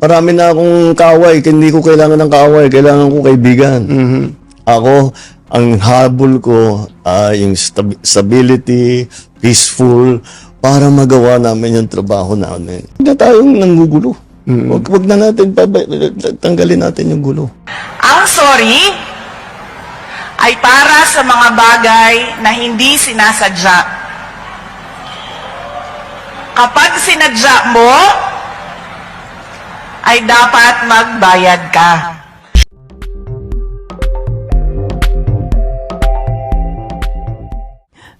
Marami na akong kaaway, hindi ko kailangan ng kaaway, kailangan ko kaibigan. Ako, ang habol ko ay yung stability, peaceful, para magawa namin yung trabaho namin. Hindi na tayong nanggugulo. Wag na natin, tanggalin natin yung gulo. Ang sorry ay para sa mga bagay na hindi sinasadya. Kapag sinadya mo, ay dapat magbayad ka.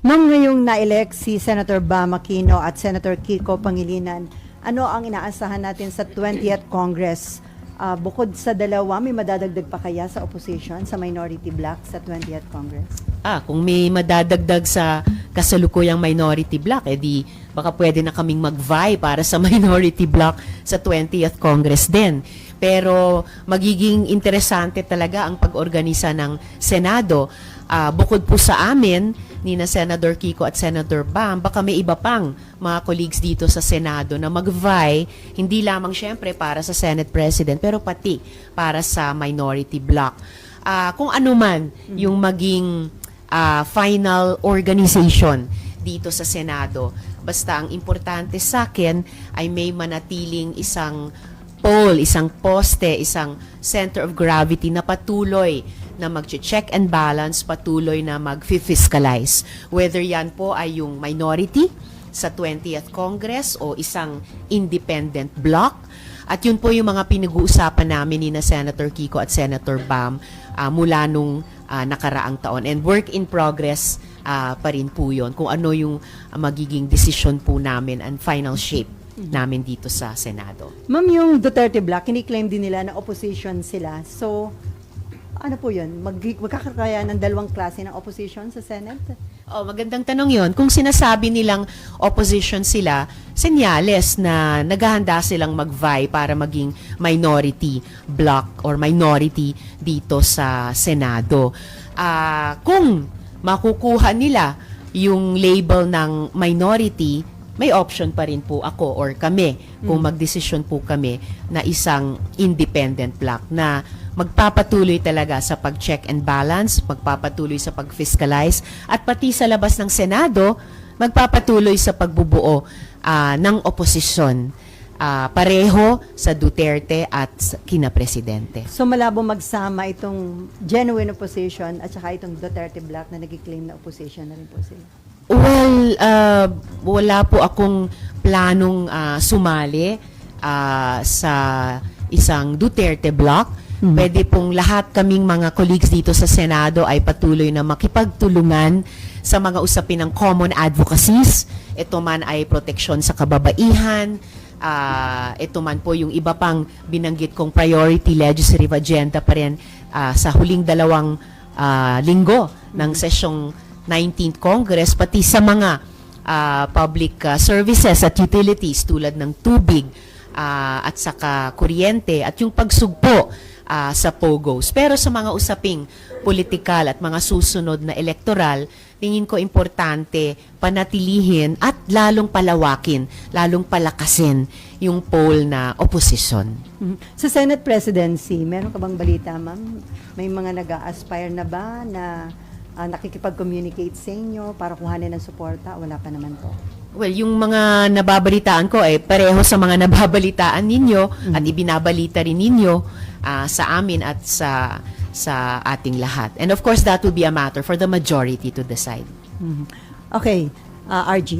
Ma'am, ngayong na-elect si Senator Bam Aquino at Senator Kiko Pangilinan, ano ang inaasahan natin sa 20th Congress? Bukod sa dalawa, may madadagdag pa kaya sa opposition, sa minority bloc sa 20th Congress? Kung may madadagdag sa kasalukuyang minority bloc, edi baka pwede na kaming mag-vie para sa minority bloc sa 20th Congress din. Pero magiging interesante talaga ang pag-organisa ng Senado. Bukod po sa amin, ni na Senator Kiko at Senator Bam, baka may iba pang mga colleagues dito sa Senado na mag-vie, hindi lamang syempre para sa Senate President, pero pati para sa minority bloc. Kung ano man yung maging final organization dito sa Senado, basta ang importante sa akin ay may manatiling isang pole, isang poste, isang center of gravity na patuloy na mag-check and balance, patuloy na mag-fiscalize. Whether yan po ay yung minority sa 20th Congress o isang independent bloc. At yun po yung mga pinag-uusapan namin ni na Senator Kiko at Senator Bam mula nung nakaraang taon. And work in progress pa rin po yun kung ano yung magiging decision po namin and final shape namin dito sa Senado. Ma'am, yung Duterte bloc, kiniklaim din nila na opposition sila. So, ano po yun? Magkakakaya ng dalawang klase ng opposition sa Senate? Magandang tanong yon. Kung sinasabi nilang opposition sila, senyales na naghahanda silang mag-vie para maging minority bloc or minority dito sa Senado. Kung makukuha nila yung label ng minority, may option pa rin po ako or kami kung magdesisyon po kami na isang independent bloc na magpapatuloy talaga sa pag-check and balance, magpapatuloy sa pag-fiscalize, at pati sa labas ng Senado, magpapatuloy sa pagbubuo ng oposisyon. Pareho sa Duterte at kina Presidente. So, malabo magsama itong genuine opposition at saka itong Duterte bloc na nag-claim na opposition na rin po sila? Well, wala po akong planong sumali sa isang Duterte bloc. Pwede pong lahat kaming mga colleagues dito sa Senado ay patuloy na makipagtulungan sa mga usapin ng common advocacies. Ito man ay proteksyon sa kababaihan, ito man po yung iba pang binanggit kong priority legislative agenda pa rin sa huling 2 linggo ng sesyong 19th Congress, pati sa mga public services at utilities tulad ng tubig at saka kuryente at yung pagsugpo sa POGOs. Pero sa mga usaping politikal at mga susunod na elektoral, tingin ko importante panatilihin at lalong palawakin, lalong palakasin yung poll na oposisyon. Sa Senate presidency, meron ka bang balita, ma'am? May mga nag-a-aspire na ba na nakikipag-communicate sa inyo para kuhanin ng suporta? Wala pa naman po. Well, yung mga nababalitaan ko ay pareho sa mga nababalitaan ninyo at ibinabalita rin ninyo sa amin at sa ating lahat. And of course, that will be a matter for the majority to decide. Okay, RG.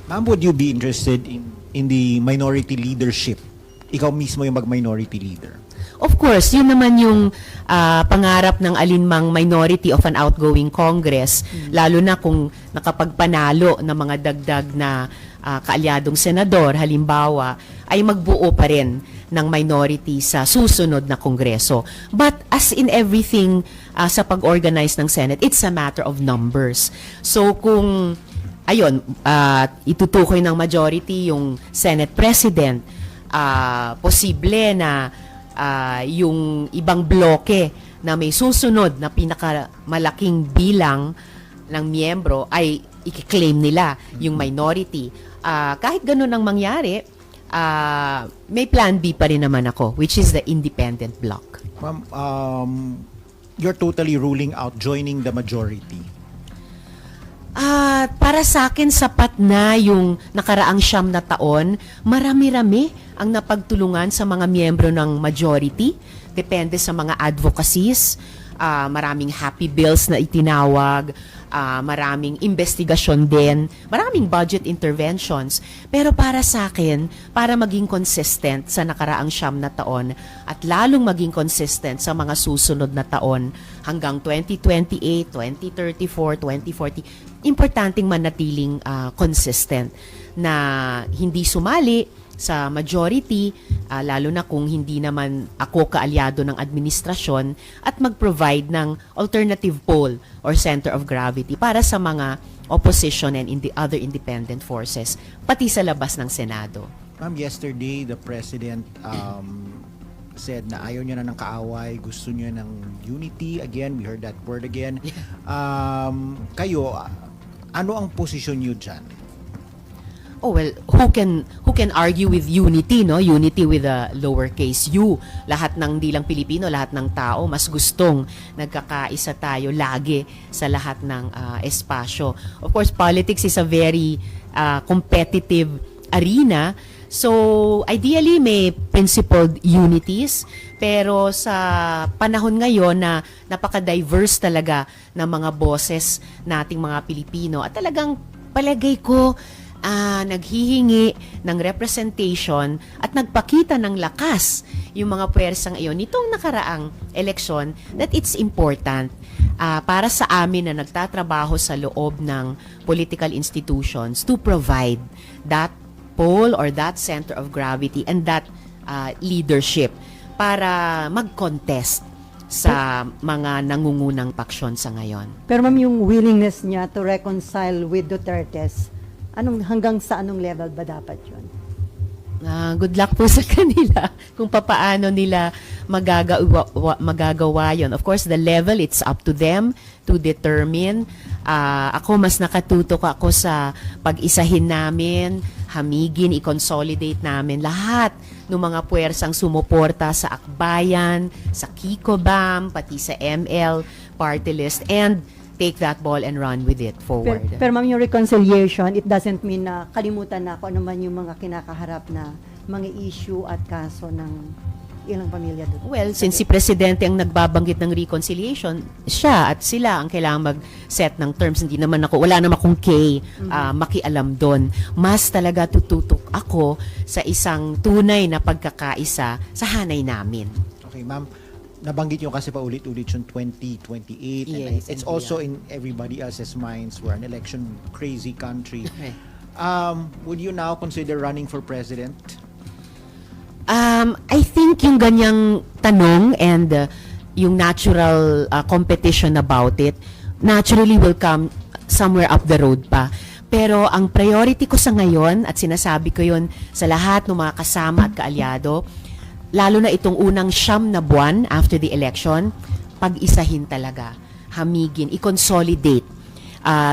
Ma'am, would you be interested in the minority leadership? Ikaw mismo yung mag-minority leader. Of course, yun naman yung pangarap ng alinmang minority of an outgoing Congress, lalo na kung nakapagpanalo ng mga dagdag na kaalyadong senador, halimbawa, ay magbuo pa rin ng minority sa susunod na Kongreso. But as in everything sa pag-organize ng Senate, it's a matter of numbers. So kung, ayun, itutukoy ng majority yung Senate President, posible na yung ibang bloke na may susunod na pinakamalaking bilang ng miyembro ay i-claim nila yung minority. kahit ganun ang mangyari, may plan B pa rin naman ako, which is the independent bloc. Ma'am, you're totally ruling out joining the majority. Para sa akin, sapat na yung nakaraang 9 na taon. Marami-rami ang napagtulungan sa mga miyembro ng majority. Depende sa mga advocacies. Maraming happy bills na itinawag. Maraming investigasyon din. Maraming budget interventions. Pero para sa akin, para maging consistent sa nakaraang 9 na taon at lalong maging consistent sa mga susunod na taon hanggang 2028, 2034, 2040, importanteng manatiling consistent na hindi sumali sa majority, lalo na kung hindi naman ako kaalyado ng administrasyon, at mag-provide ng alternative pole or center of gravity para sa mga opposition and in the other independent forces, pati sa labas ng Senado. Ma'am, yesterday the President said na ayaw niya na ng kaaway, gusto niya ng unity. Again, we heard that word again. Kayo, ano ang posisyon niyo dyan? Oh well, who can argue with unity, no? Unity with a lowercase u. Lahat ng di lang Pilipino, lahat ng tao mas gustong nagkakaisa tayo lagi sa lahat ng espasyo. Of course, politics is a very competitive arena. So, ideally may principled unities, pero sa panahon ngayon na napaka-diverse talaga ng mga boses nating mga Pilipino at talagang palagay ko naghihingi ng representation at nagpakita ng lakas yung mga puwersang iyon nitong nakaraang eleksyon, that it's important para sa amin na nagtatrabaho sa loob ng political institutions to provide that pole or that center of gravity and that leadership para mag-contest sa mga nangungunang paksyon sa ngayon. Pero ma'am, yung willingness niya to reconcile with Duterte's, hanggang sa anong level ba dapat yun? Good luck po sa kanila kung papaano nila magagawa yon. Of course, the level, it's up to them to determine. Ako, mas nakatutok ako sa pag-isahin namin, hamigin, i-consolidate namin lahat ng mga puwersang sumuporta sa Akbayan, sa Kikobam, pati sa ML, party list, and take that ball and run with it forward. Pero ma'am, yung reconciliation, it doesn't mean na kalimutan na kung ano man yung mga kinakaharap na mga issue at kaso ng ilang pamilya doon. Well, since si Presidente ang nagbabanggit ng reconciliation, siya at sila ang kailangan mag-set ng terms. Hindi naman ako, wala naman akong makialam doon. Mas talaga tututok ako sa isang tunay na pagkakaisa sa hanay namin. Okay, ma'am. Nabanggit nyo kasi paulit-ulit yung 2028. Yes, and it's and also in everybody else's minds. We're an election-crazy country. Okay. Would you now consider running for president? I think yung ganyang tanong and yung natural competition about it naturally will come somewhere up the road pa. Pero ang priority ko sa ngayon, at sinasabi ko yun sa lahat ng mga kasama at kaalyado, lalo na itong unang 9 na buwan after the election, pag-isahin talaga, hamigin, i-consolidate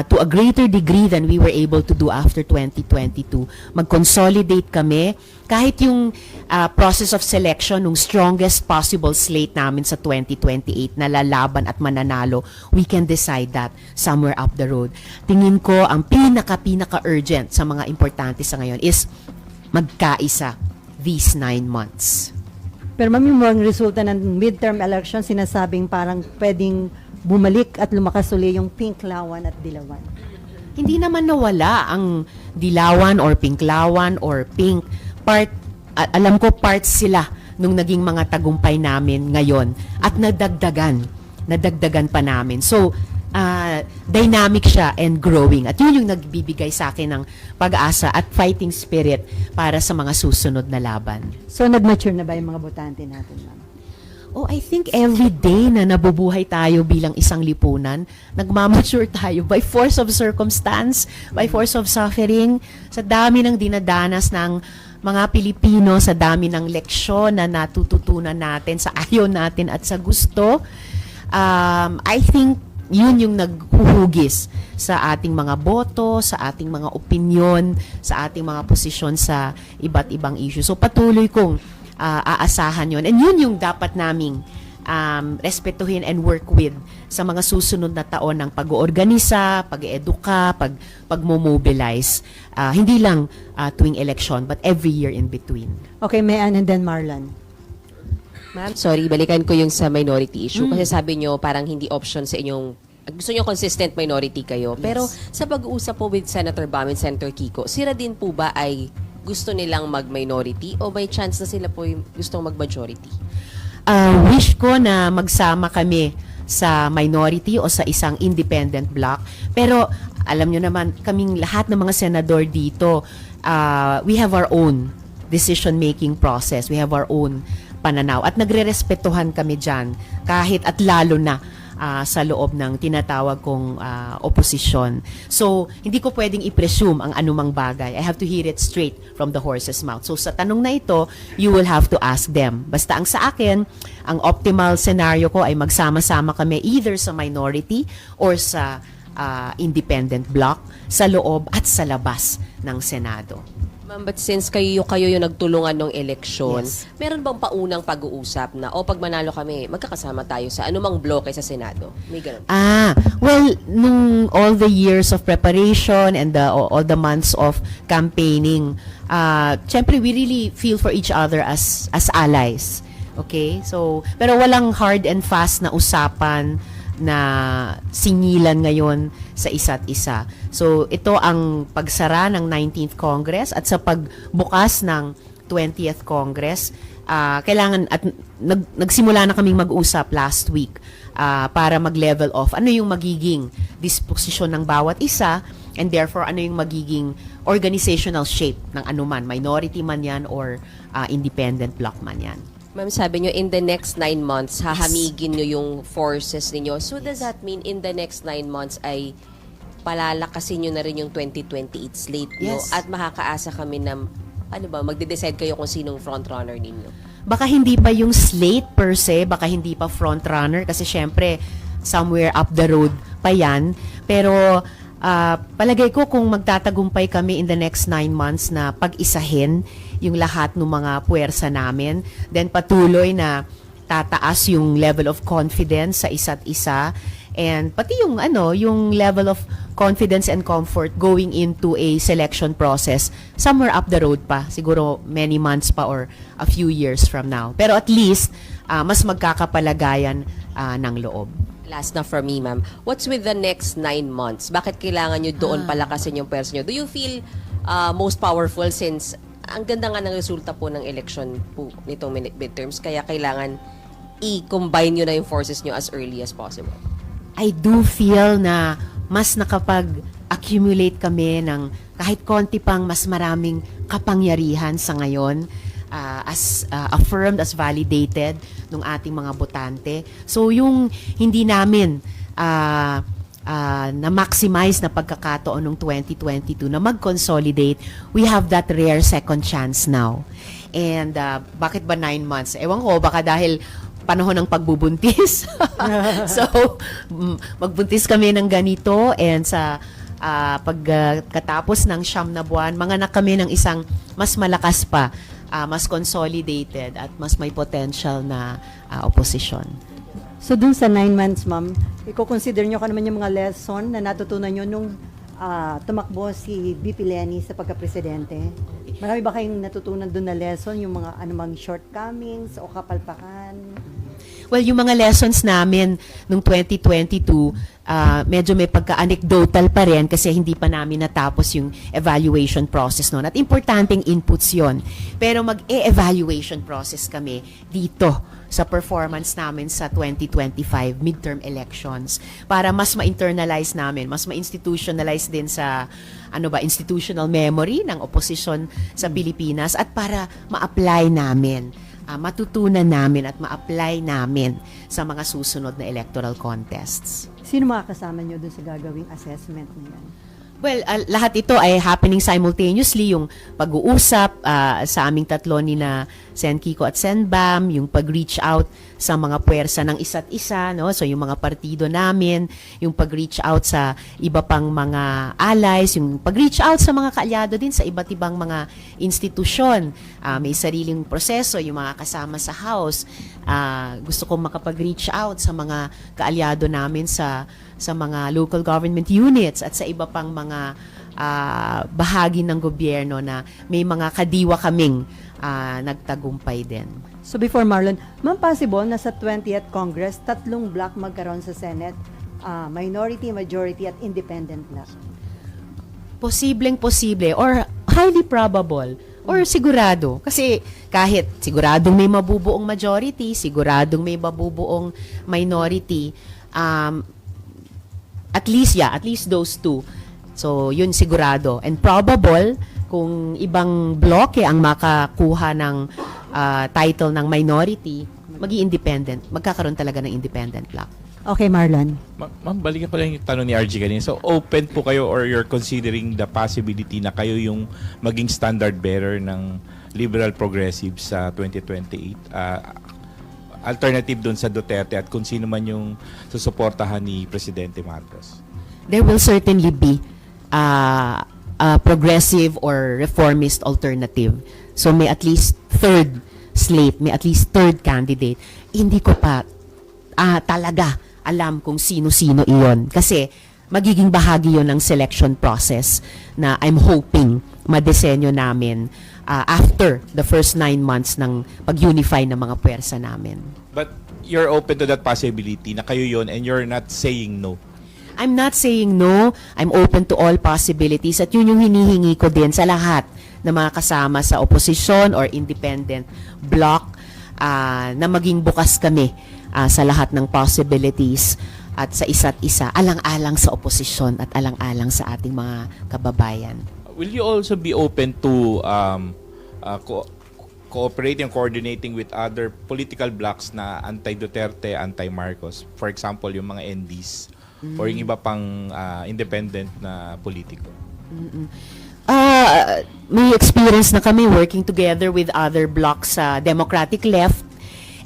to a greater degree than we were able to do after 2022. Mag-consolidate kami, kahit yung process of selection ng strongest possible slate namin sa 2028 na lalaban at mananalo, we can decide that somewhere up the road. Tingin ko, ang pinaka-urgent sa mga importante sa ngayon is magkaisa these 9 months. Pero ma'am, yung mga resulta ng midterm election, sinasabing parang pwedeng bumalik at lumakas uli yung Pinklawan at Dilawan. Hindi naman nawala ang Dilawan or Pinklawan or Pink. Alam ko parts sila nung naging mga tagumpay namin ngayon at nadagdagan pa namin. So, dynamic siya and growing. At yun yung nagbibigay sa akin ng pag-asa at fighting spirit para sa mga susunod na laban. So, nag-mature na ba yung mga botante natin, ma'am? Oh, I think every day na nabubuhay tayo bilang isang lipunan, nagmamature tayo by force of circumstance, by force of suffering, sa dami ng dinadanas ng mga Pilipino, sa dami ng leksyon na natututunan natin, sa ayaw natin at sa gusto. I think yun yung naghuhugis sa ating mga boto, sa ating mga opinyon, sa ating mga posisyon sa iba't ibang issue. So patuloy kong aasahan yun. And yun yung dapat naming respetuhin and work with sa mga susunod na taon ng pag-oorganisa, pag-eduka, pag-mobilize. Hindi lang tuwing election, but every year in between. Okay, Mayan and then Marlon. Ma'am, sorry, balikan ko yung sa minority issue. Kasi sabi nyo, parang hindi option sa inyong, gusto nyo consistent minority kayo. Pero sa pag-uusap po with Senator Bam and Senator Kiko, sila din po ba ay gusto nilang mag-minority o may chance na sila po yung gustong mag-majority? Wish ko na magsama kami sa minority o sa isang independent bloc. Pero alam nyo naman, kaming lahat ng mga senador dito, we have our own decision-making process. We have our own pananaw. At nagre-respetuhan kami dyan, kahit at lalo na sa loob ng tinatawag kong oposisyon. So, hindi ko pwedeng i-presume ang anumang bagay. I have to hear it straight from the horse's mouth. So, sa tanong na ito, you will have to ask them. Basta ang sa akin, ang optimal scenario ko ay magsama-sama kami either sa minority or sa independent bloc, sa loob at sa labas ng Senado. Ma'am, but since kayo yung nagtulungan ng eleksyon, Yes. meron bang paunang pag-uusap na, pag manalo kami, magkakasama tayo sa anumang bloke sa Senado? May ganun. Well, nung all the years of preparation and all the months of campaigning, syempre we really feel for each other as allies. Okay? So, pero walang hard and fast na usapan na singilan ngayon sa isa't isa. So, ito ang pagsara ng 19th Congress at sa pagbukas ng 20th Congress, kailangan at nagsimula na kaming mag-usap last week para mag-level off ano yung magiging disposisyon ng bawat isa and therefore ano yung magiging organizational shape ng anuman, minority man yan or independent bloc man yan. Ma'am, sabi nyo, in the next 9 months, hahamigin nyo yung forces ninyo. So, does that mean in the next 9 months ay palalakasin nyo na rin yung 2028 slate nyo? Yes. At makakaasa kami na, magde-decide kayo kung sinong frontrunner ninyo? Baka hindi pa yung slate per se, baka hindi pa frontrunner kasi syempre somewhere up the road pa yan. Pero palagay ko kung magtatagumpay kami in the next 9 months na pag-isahin yung lahat ng mga puwersa namin, then patuloy na tataas yung level of confidence sa isa't isa and pati yung yung level of confidence and comfort going into a selection process somewhere up the road pa, siguro many months pa or a few years from now. Pero at least mas magkakapalagayan ng loob. Last na from me, ma'am. What's with the next 9 months? Bakit kailangan nyo doon palakasin yung pwersa nyo? Do you feel most powerful since ang ganda nga ng resulta po ng election po nitong midterms, kaya kailangan i-combine nyo na yung forces nyo as early as possible? I do feel na mas nakapag-accumulate kami ng kahit konti pang mas maraming kapangyarihan sa ngayon as affirmed, as validated ng ating mga botante. So yung hindi namin na-maximize na pagkakataon ng 2022 na mag-consolidate, we have that rare second chance now. And bakit ba 9 months? Ewan ko, baka dahil panahon ng pagbubuntis. So, magbuntis kami ng ganito and sa pagkatapos ng 9 na buwan, manganak kami ng isang mas malakas pa, mas consolidated at mas may potential na opposition. So dun sa 9 months, ma'am, i-consider nyo ka naman yung mga lesson na natutunan nyo nung tumakbo si BP Lenny sa pagka-presidente. Marami ba kayong natutunan dun na lesson, yung mga anumang shortcomings o kapalpakan? Well, yung mga lessons namin nung 2022, medyo may pagka-anecdotal pa rin kasi hindi pa namin natapos yung evaluation process noon. At importanteng inputs yon. Pero mag-e-evaluation process kami dito sa performance namin sa 2025 midterm elections para mas ma-internalize namin, mas ma-institutionalize din sa institutional memory ng opposition sa Pilipinas at para ma-apply namin, matutunan namin at ma-apply namin sa mga susunod na electoral contests. Sino makakasama nyo dun sa gagawing assessment na yan? Well, lahat ito ay happening simultaneously, yung pag-uusap sa aming tatlo ni na Sen Kiko at Sen Bam, yung pag-reach out sa mga puwersa ng isa't isa, no? So yung mga partido namin, yung pag-reach out sa iba pang mga allies, yung pag-reach out sa mga kaalyado din sa iba't ibang mga institusyon. May sariling proseso, yung mga kasama sa House. Gusto kong makapag-reach out sa mga kaalyado namin sa mga local government units at sa iba pang mga bahagi ng gobyerno na may mga kadiwa kaming nagtagumpay din. So before Marlon, ma'am, possible na sa 20th Congress, 3 block magkaroon sa Senate, minority, majority, at independent block? Posibleng-posible or highly probable or sigurado. Kasi kahit siguradong may mabubuong majority, siguradong may mabubuong minority, at least those two. So, yun sigurado. And probable, kung ibang bloke ang makakuha ng title ng minority, magi-independent. Magkakaroon talaga ng independent block. Okay, Marlon. Ma'am, balikan ko lang yung tanong ni RG kanina. So, open po kayo or you're considering the possibility na kayo yung maging standard bearer ng liberal progressives sa 2028? Alternative doon sa Duterte at kung sino man yung susuportahan ni Presidente Marcos? There will certainly be a progressive or reformist alternative. So may at least third slate, may at least third candidate. Hindi ko pa talaga alam kung sino-sino iyon. Kasi magiging bahagi yon ng selection process na I'm hoping madesenyo namin after the first 9 months ng pag-unify ng mga puwersa namin. But you're open to that possibility na kayo yon and you're not saying no? I'm not saying no. I'm open to all possibilities. At yun yung hinihingi ko din sa lahat na mga kasama sa opposition or independent bloc na maging bukas kami sa lahat ng possibilities at sa isa't isa, alang-alang sa opposition at alang-alang sa ating mga kababayan. Will you also be open to cooperating, coordinating with other political blocs na anti-Duterte, anti-Marcos? For example, yung mga NDs or yung iba pang independent na politiko? May experience na kami working together with other blocs sa Democratic Left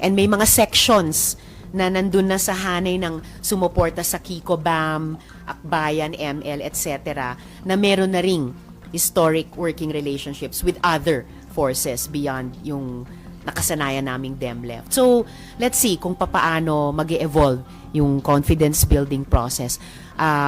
and may mga sections na nandun na sa hanay ng sumuporta sa Kiko Bam, Akbayan, ML, etc. na meron na ring historic working relationships with other forces beyond yung nakasanayan naming Dem Left. So, let's see kung papaano mag-evolve yung confidence building process.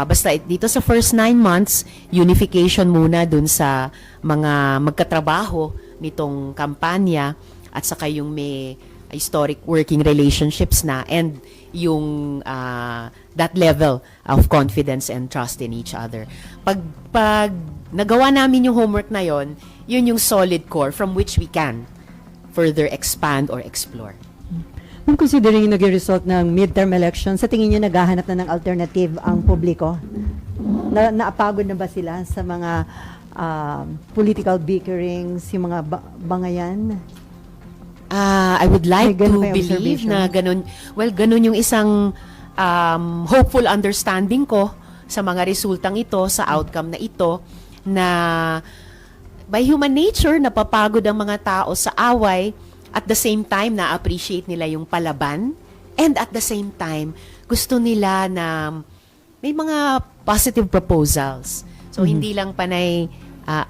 Basta dito sa first 9 months, unification muna dun sa mga magkatrabaho nitong kampanya at saka yung may historic working relationships na and yung that level of confidence and trust in each other. Pag nagawa namin yung homework na yon, yun yung solid core from which we can further expand or explore. Kung considering yung naging result ng midterm election, sa tingin niyo naghahanap na ng alternative ang publiko? Naapagod na ba sila sa mga political bickerings, yung mga bangayan? I would like May to ganun ba yung believe observation? na ganun, well, ganun yung isang hopeful understanding ko sa mga resultang ito, sa outcome na ito, na by human nature, napapagod ang mga tao sa away, at the same time, na-appreciate nila yung palaban, and at the same time, gusto nila na may mga positive proposals. So, hindi lang panay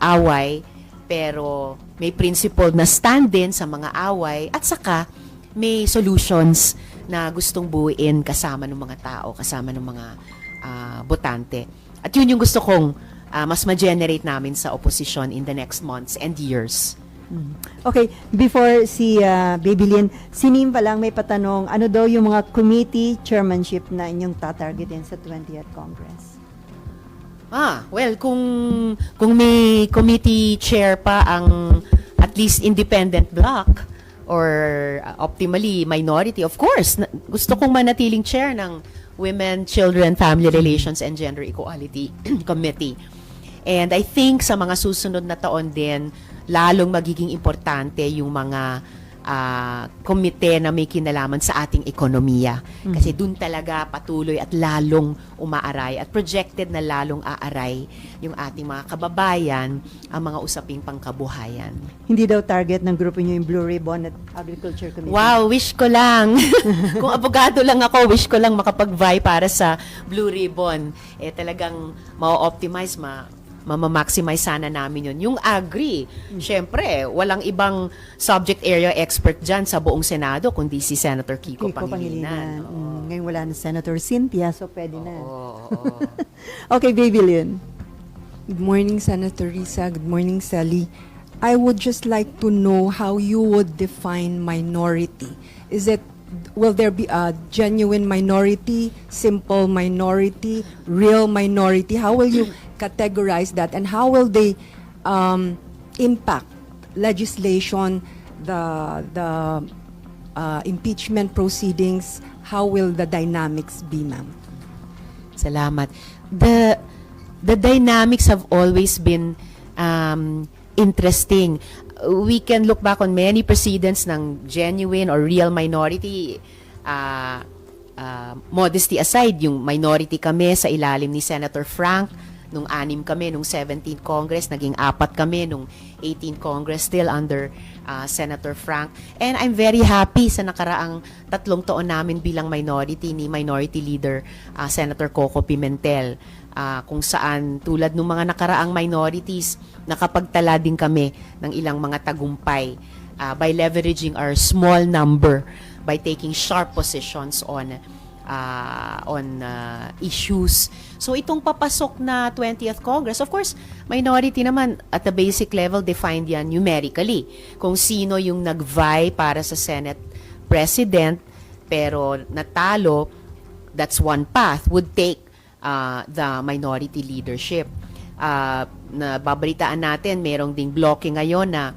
away, pero may principle na stand din sa mga away, at saka may solutions na gustong buuin kasama ng mga tao, kasama ng mga botante. At yun yung gusto kong mas ma-generate namin sa opposition in the next months and years. Okay, before si Baby Lynn, si Nim pa lang may patanong, ano daw yung mga committee chairmanship na inyong tatargetin sa 20th Congress? Well, kung may committee chair pa ang at least independent bloc or optimally minority, of course, gusto kong manatiling chair ng Women, Children, Family Relations and Gender Equality Committee. And I think sa mga susunod na taon din, lalong magiging importante yung mga komite na may kinalaman sa ating ekonomiya. Kasi dun talaga patuloy at lalong umaaray at projected na lalong aaray yung ating mga kababayan ang mga usaping pangkabuhayan. Hindi daw target ng grupo nyo yung Blue Ribbon at Agriculture Committee. Wow, wish ko lang. Kung abogado lang ako, wish ko lang makapag-vie para sa Blue Ribbon. Talagang ma-optimize, ma-maximize sana namin yun. Yung agri, syempre, walang ibang subject area expert dyan sa buong Senado kundi si Senator Kiko Pangilinan. Oo. Ngayon wala na Senator Cynthia, so pwede na. Oo. Okay, Baby Lynn. Good morning, Senator Risa. Good morning, Sally. I would just like to know how you would define minority. Will there be a genuine minority, simple minority, real minority? How will you categorize that, and how will they impact legislation, the impeachment proceedings? How will the dynamics be, ma'am? Salamat. The dynamics have always been interesting. We can look back on many precedents ng genuine or real minority. Modesty aside, yung minority kami sa ilalim ni Senator Frank, nung 6 kami, nung 17th Congress, naging 4 kami, nung 18th Congress, still under Senator Frank. And I'm very happy sa nakaraang 3 taon namin bilang minority ni Minority Leader Senator Coco Pimentel, kung saan tulad ng mga nakaraang minorities, nakapagtala din kami ng ilang mga tagumpay by leveraging our small number, by taking sharp positions on issues. So itong papasok na 20th Congress, of course, minority naman at the basic level defined yan numerically. Kung sino yung nag-vie para sa Senate President pero natalo, that's one path, would take the minority leadership. Nababalitaan natin, merong ding bloke ngayon na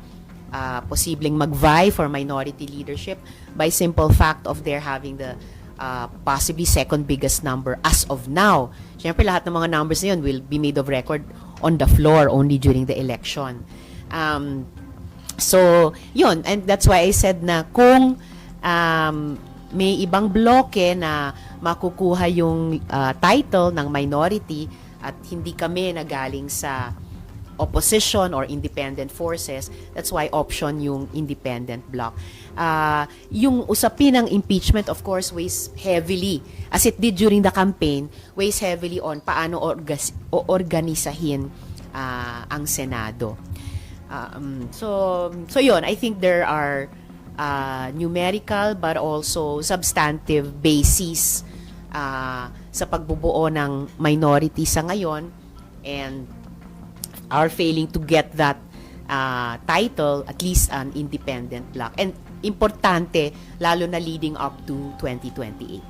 posibleng mag-vie for minority leadership by simple fact of their having the possibly second biggest number as of now. Siyempre, lahat ng mga numbers na yun will be made of record on the floor only during the election. So, yun. And that's why I said na kung may ibang bloke na makukuha yung title ng minority at hindi kami nagaling sa opposition or independent forces, that's why option yung independent bloc. Yung usapin ng impeachment, of course, weighs heavily, as it did during the campaign, weighs heavily on paano organisahin ang Senado. So yun, I think there are numerical but also substantive basis sa pagbubuo ng minority sa ngayon, and are failing to get that title, at least an independent bloc. And importante, lalo na leading up to 2028.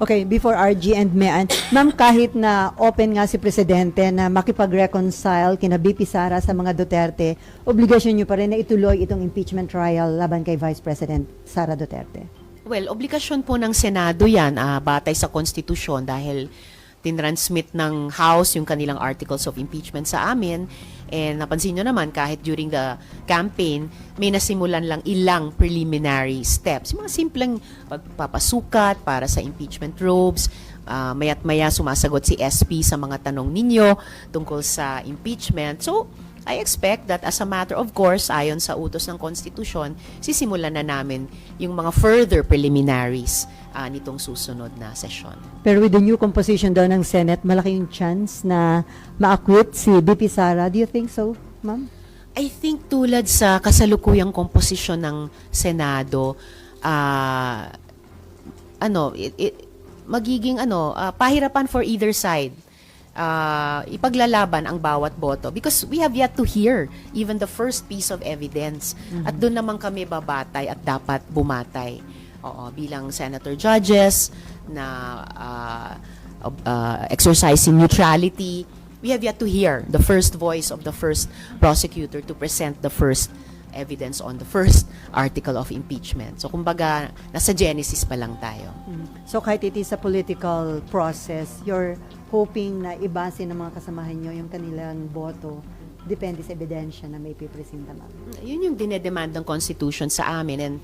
Okay, before RG and Mean, ma'am, kahit na open nga si Presidente na makipag-reconcile kina BP Sara sa mga Duterte, obligasyon nyo pa rin na ituloy itong impeachment trial laban kay Vice President Sara Duterte? Well, obligasyon po ng Senado yan, batay sa konstitusyon, dahil tinransmit ng House yung kanilang articles of impeachment sa amin. And napansin nyo naman, kahit during the campaign, may nasimulan lang ilang preliminary steps. Yung mga simpleng pagpapasukat para sa impeachment robes, maya't maya sumasagot si SP sa mga tanong ninyo tungkol sa impeachment. So, I expect that as a matter of course, ayon sa utos ng konstitusyon, sisimulan na namin yung mga further preliminaries nitong susunod na sesyon. Pero with the new composition daw ng Senate, malaki yung chance na ma-acquit si BP Sara. Do you think so, ma'am? I think tulad sa kasalukuyang komposisyon ng Senado, magiging pahirapan for either side. Ipaglalaban ang bawat boto because we have yet to hear even the first piece of evidence. At doon naman kami babatay at dapat bumatay. Bilang senator judges na exercising neutrality, we have yet to hear the first voice of the first prosecutor to present the first evidence on the first article of impeachment. So kumbaga, nasa genesis pa lang tayo. So kahit it is a political process, you're hoping na ibase ng mga kasamahan nyo yung kanilang boto depende sa ebidensya na may pipresinta, ma'am. Yun yung dinedemand ng Constitution sa amin. And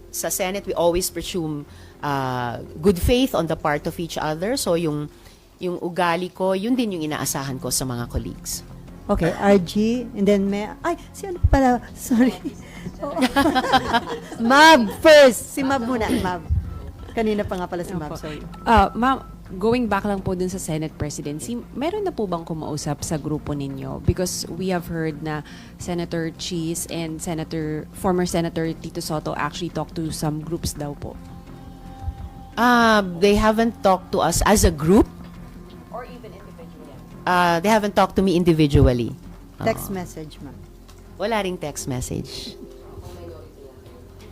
sa Senate, we always presume good faith on the part of each other. So yung ugali ko, yun din yung inaasahan ko sa mga colleagues. Okay, RG, and then may... Ay, si ano pala? Sorry. Mab first. Si Mab muna, Mab. Kanina pa nga pala si Mab, sorry. Ma'am, going back lang po dun sa Senate presidency, meron na po bang kumausap sa grupo ninyo? Because we have heard na Senator Cheese and former Senator Tito Soto actually talked to some groups daw po. They haven't talked to us as a group. Or even individually? They haven't talked to me individually. Text message, Ma'am. Wala ring text message.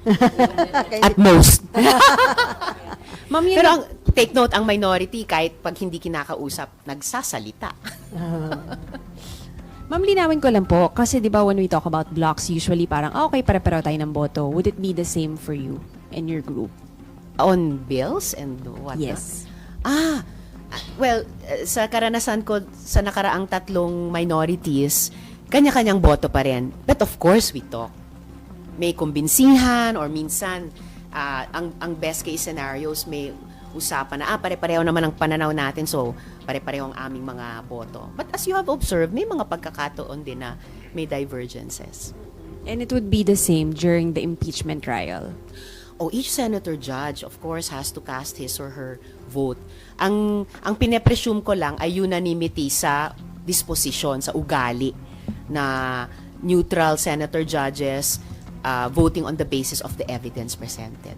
Okay. At most. Ma'am, yun Pero take note, ang minority, kahit pag hindi kinakausap, nagsasalita. Ma'am, linawin ko lang po, kasi di ba when we talk about blocks, usually parang, okay, pare-pareho tayo ng boto. Would it be the same for you and your group? On bills and what? Yes. Well, sa karanasan ko sa nakaraang 3 minorities, kanya-kanyang boto pa rin. But of course, we talk. May kumbinsihan or minsan, ang best case scenarios, may usapan na, pare-pareho naman ang pananaw natin, so pare-pareho ang aming mga boto. But as you have observed, may mga pagkakataon din na may divergences. And it would be the same during the impeachment trial? Each senator judge, of course, has to cast his or her vote. Ang pine-presume ko lang ay unanimity sa disposition, sa ugali na neutral senator judges voting on the basis of the evidence presented.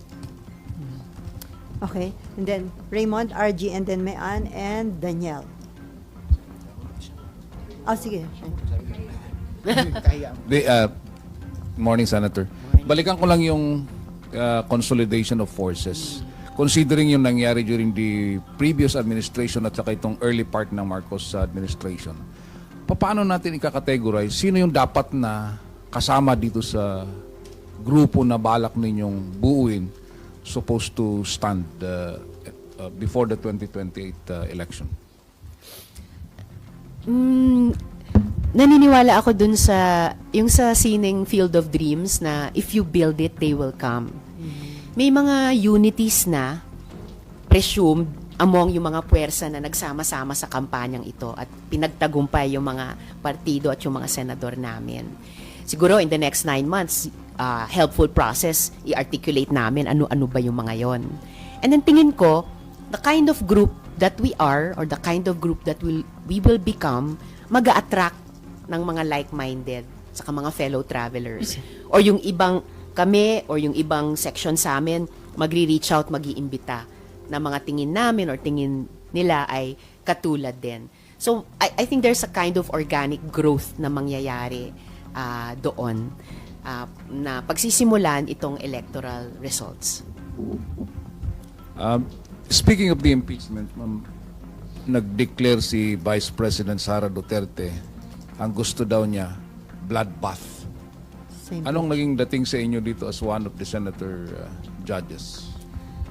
Okay, and then Raymond, RG, and then Mayan, and Danielle. Sige. Morning, Senator. Balikan ko lang yung consolidation of forces. Considering yung nangyari during the previous administration at saka itong early part ng Marcos administration, paano natin ika-categorize sino yung dapat na kasama dito sa grupo na balak ninyong buuin supposed to stand before the 2028 election? Naniniwala ako dun sa sining Field of Dreams na if you build it, they will come. May mga unities na presumed among yung mga puwersa na nagsama-sama sa kampanyang ito at pinagtagumpay yung mga partido at yung mga senador namin. Siguro in the next 9 months, helpful process, i-articulate namin ano-ano ba yung mga yon. And then tingin ko, the kind of group that we are or the kind of group that we will become, mag-a-attract ng mga like-minded saka mga fellow travelers. Or yung ibang kami or yung ibang section sa amin, magre-reach out, mag-iimbita na mga tingin namin or tingin nila ay katulad din. So, I think there's a kind of organic growth na mangyayari doon na pagsisimulan itong electoral results. Speaking of the impeachment, ma'am, nag-declare si Vice President Sara Duterte ang gusto daw niya bloodbath. Anong naging dating sa inyo dito as one of the senator judges?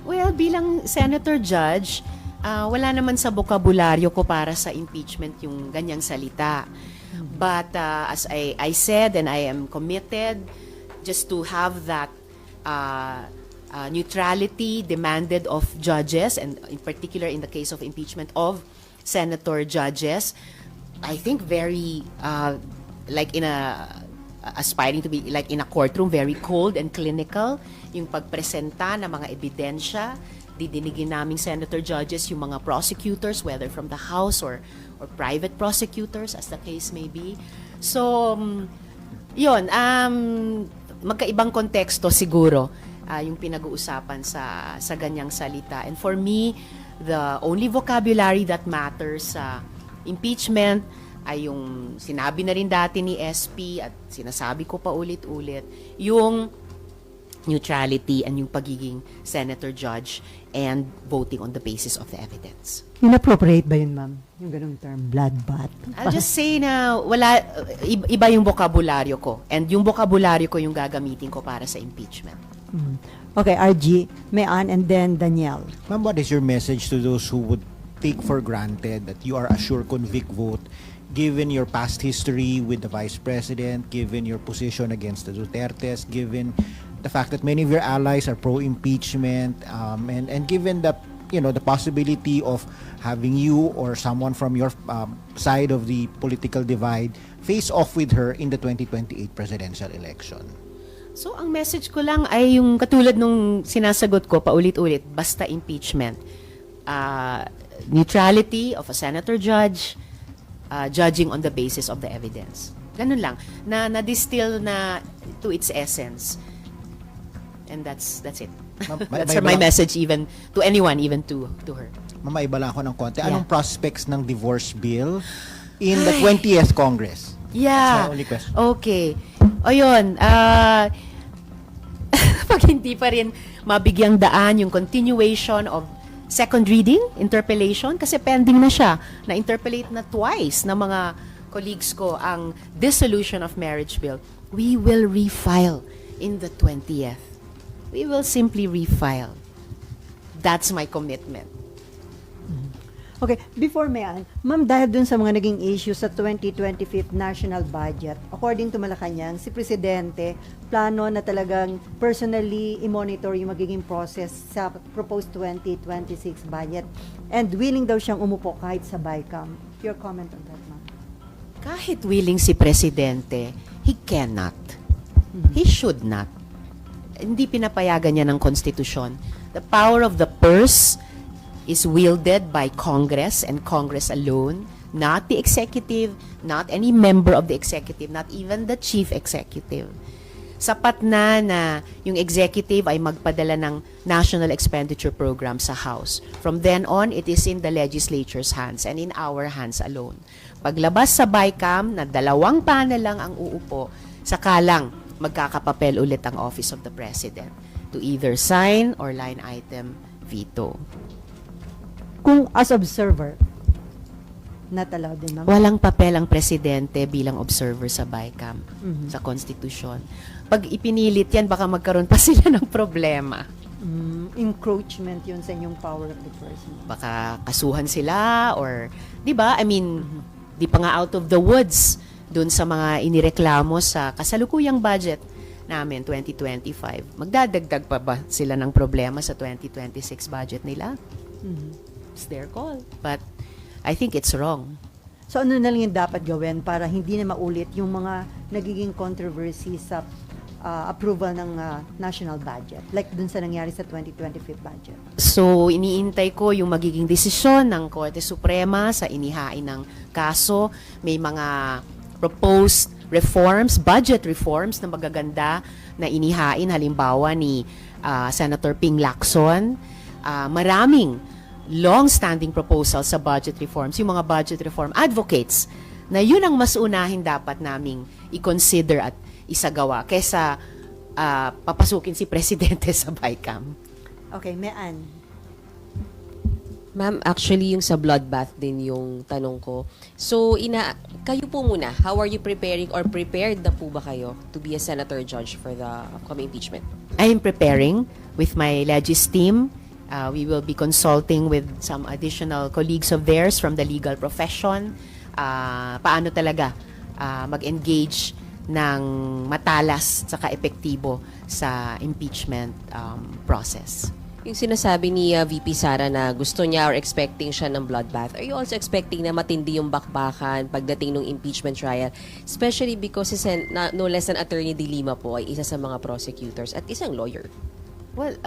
Well, bilang senator judge, wala naman sa bokabularyo ko para sa impeachment yung ganyang salita. But as I said, and I am committed just to have that neutrality demanded of judges, and in particular in the case of impeachment of senator judges, I think very like aspiring to be like in a courtroom, very cold and clinical, yung pagpresenta ng mga ebidensya, didinigin naming senator judges yung mga prosecutors, whether from the House or private prosecutors, as the case may be. So, yun, magkaibang konteksto siguro yung pinag-uusapan sa ganyang salita. And for me, the only vocabulary that matters sa impeachment ay yung sinabi na rin dati ni SP at sinasabi ko pa ulit-ulit, yung neutrality and yung pagiging senator judge and voting on the basis of the evidence. Inappropriate ba yun, ma'am? Yung ganung term, bloodbath. I'll just say na iba yung bokabularyo ko, and yung bokabularyo ko yung gagamitin ko para sa impeachment. Okay, RG, Mayan, and then Danielle. Ma'am, what is your message to those who would take for granted that you are a sure convict vote given your past history with the Vice President, given your position against the Dutertes, given the fact that many of your allies are pro-impeachment, and given the the possibility of having you or someone from your side of the political divide face off with her in the 2028 presidential election? So, ang message ko lang ay yung katulad nung sinasagot ko paulit-ulit, basta impeachment. Neutrality of a senator judge, judging on the basis of the evidence. Ganun lang. Na-distill na to its essence. And that's it. That's my message even to anyone, even to her. Mamaiba lang ako ng konti. Yeah. Anong prospects ng divorce bill in the 20th Congress? That's Yeah. my only question. Okay. O yun, pag hindi pa rin mabigyang daan yung continuation of second reading, interpellation, kasi pending na siya. Na-interpellate na twice ng mga colleagues ko ang dissolution of marriage bill. We will refile in the 20th. We will simply refile. That's my commitment. Okay, before Mayan, ma'am, dahil dun sa mga naging issue sa 2025 national budget, according to Malacanang, si Presidente plano na talagang personally i-monitor yung magiging process sa proposed 2026 budget and willing daw siyang umupo kahit sa BICAM. Your comment on that, ma'am? Kahit willing si Presidente, he cannot. He should not. Hindi pinapayagan niya ng konstitusyon. The power of the purse is wielded by Congress and Congress alone, not the executive, not any member of the executive, not even the chief executive. Sapat na yung executive ay magpadala ng national expenditure program sa House. From then on, it is in the legislature's hands and in our hands alone. Paglabas sa BICAM na 2 panel lang ang uupo, saka lang magkakapapel ulit ang Office of the President to either sign or line item veto. Kung as observer, not allowed din, ma'am? Walang papel ang presidente bilang observer sa BICAM, sa konstitusyon. Pag ipinilit yan, baka magkaroon pa sila ng problema. Encroachment yun sa inyong power of the person. Baka kasuhan sila or, di ba? I mean, di pa nga out of the woods dun sa mga inireklamo sa kasalukuyang budget namin 2025. Magdadagdag pa ba sila ng problema sa 2026 budget nila? It's their call. But I think it's wrong. So ano na lang yung dapat gawin para hindi na maulit yung mga nagiging controversy sa approval ng national budget, like dun sa nangyari sa 2025 budget? So, iniintay ko yung magiging desisyon ng Korte Suprema sa inihain ng kaso. May mga proposed reforms, budget reforms na magaganda na inihain, halimbawa ni Senator Ping Lacson. Maraming long-standing proposals sa budget reforms, yung mga budget reform advocates, na yun ang mas unahin dapat naming i-consider at isagawa kaysa papasukin si Presidente sa BICAM. Okay, Mayan. Ma'am, actually yung sa bloodbath din yung tanong ko. So, kayo po muna, how are you preparing or prepared na po ba kayo to be a senator judge for the upcoming impeachment? I am preparing with my Legis team. We will be consulting with some additional colleagues of theirs from the legal profession. Paano talaga mag-engage ng matalas at epektibo sa impeachment process. Yung sinasabi ni VP Sara na gusto niya or expecting siya ng bloodbath, are you also expecting na matindi yung bakbakan pagdating ng impeachment trial? Especially because no less than Attorney De Lima po ay isa sa mga prosecutors at isang lawyer. Well,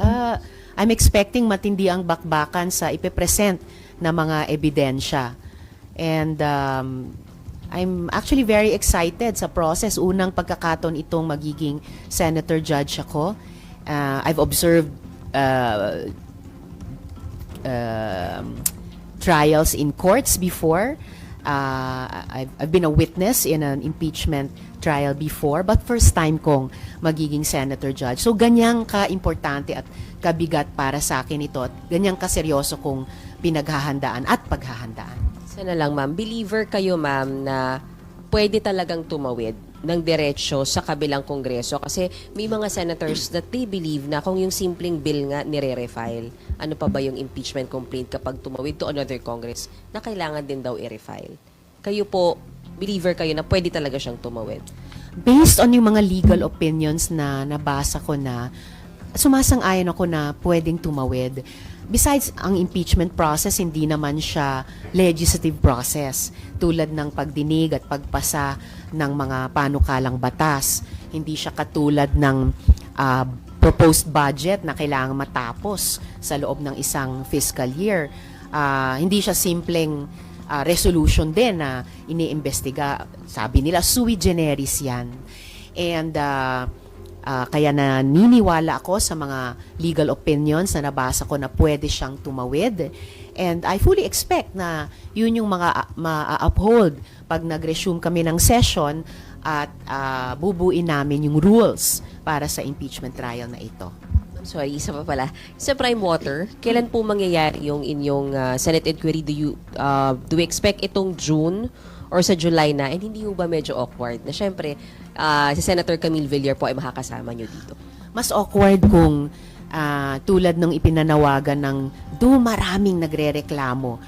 I'm expecting matindi ang bakbakan sa ipepresent na mga ebidensya. And I'm actually very excited sa process. Unang pagkakataon itong magiging senator judge ako. I've observed trials in courts before. I've been a witness in an impeachment trial before, but first time kong magiging senator judge. So ganyang ka-importante at kabigat para sa akin ito at ganyang kaseryoso kong pinaghahandaan at paghahandaan. Sana lang ma'am, believer kayo ma'am na pwede talagang tumawid ng diretsyo sa kabilang kongreso kasi may mga senators that they believe na kung yung simpleng bill nga nire-refile, ano pa ba yung impeachment complaint kapag tumawid to another congress na kailangan din daw i-refile. Kayo po, believer kayo na pwede talaga siyang tumawid? Based on yung mga legal opinions na nabasa ko na, sumasang-ayon ako na pwedeng tumawid. Besides, ang impeachment process, hindi naman siya legislative process tulad ng pagdinig at pagpasa ng mga panukalang batas. Hindi siya katulad ng proposed budget na kailangan matapos sa loob ng isang fiscal year. Hindi siya simpleng resolution din na iniimbestiga. Sabi nila, sui generis yan. And kaya naniniwala ako sa mga legal opinions na nabasa ko na pwede siyang tumawid. And I fully expect na yun yung mga ma-uphold pag nag-resume kami ng session at bubuin namin yung rules para sa impeachment trial na ito. Sorry, isa pa pala. Sa Prime Water, kailan po mangyayari yung inyong Senate inquiry? Do you expect itong June or sa July na? And hindi ba medyo awkward na syempre si Senator Camille Villar po ay makakasama nyo dito? Mas awkward kung tulad ng ipinanawagan ng maraming nagrereklamo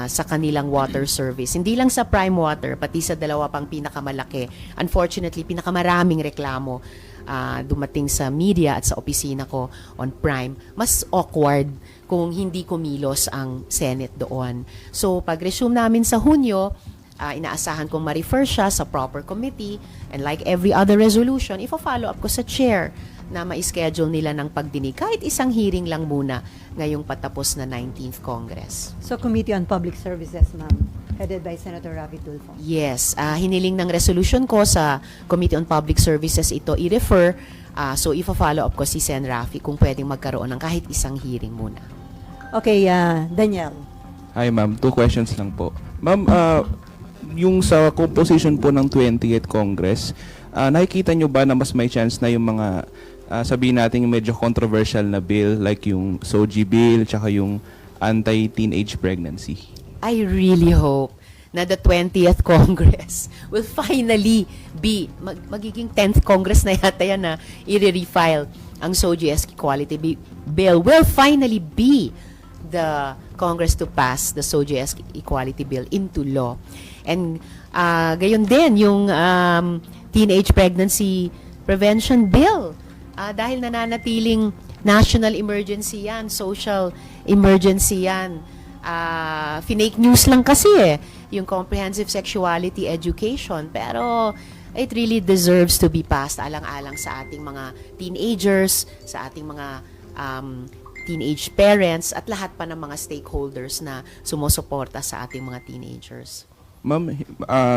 sa kanilang water service. Hindi lang sa Prime Water, pati sa dalawa pang pinakamalaki. Unfortunately, pinakamaraming reklamo dumating sa media at sa opisina ko on Prime. Mas awkward kung hindi kumilos ang Senate doon. So, pag-resume namin sa Hunyo, inaasahan kong ma-refer siya sa proper committee, and like every other resolution, ifo-follow up ko sa chair na ma-schedule nila ng pagdinig. Kahit isang hearing lang muna ngayong patapos na 19th Congress. So, Committee on Public Services, ma'am, headed by Senator Ravi Tulfo. Yes, hiniling ng resolution ko sa Committee on Public Services ito i-refer. So, ifo-follow up ko si Sen. Rafi kung pwedeng magkaroon ng kahit isang hearing muna. Okay, Daniel. Hi ma'am, 2 questions lang po. Ma'am, yung sa composition po ng 20th Congress, nakikita nyo ba na mas may chance na yung mga sabihin natin yung medyo controversial na bill like yung SOGI bill tsaka yung anti-teenage pregnancy? I really hope na the 20th Congress will finally be, magiging 10th Congress na yata yan na i-refile ang SOGI Equality Bill will finally be the Congress to pass the SOGI Equality Bill into law. And gayon din yung Teenage Pregnancy Prevention Bill. Dahil nananatiling national emergency yan, social emergency yan. Fake news lang kasi yung comprehensive sexuality education. Pero it really deserves to be passed alang-alang sa ating mga teenagers, sa ating mga teenage parents, at lahat pa ng mga stakeholders na sumusuporta sa ating mga teenagers. Ma'am,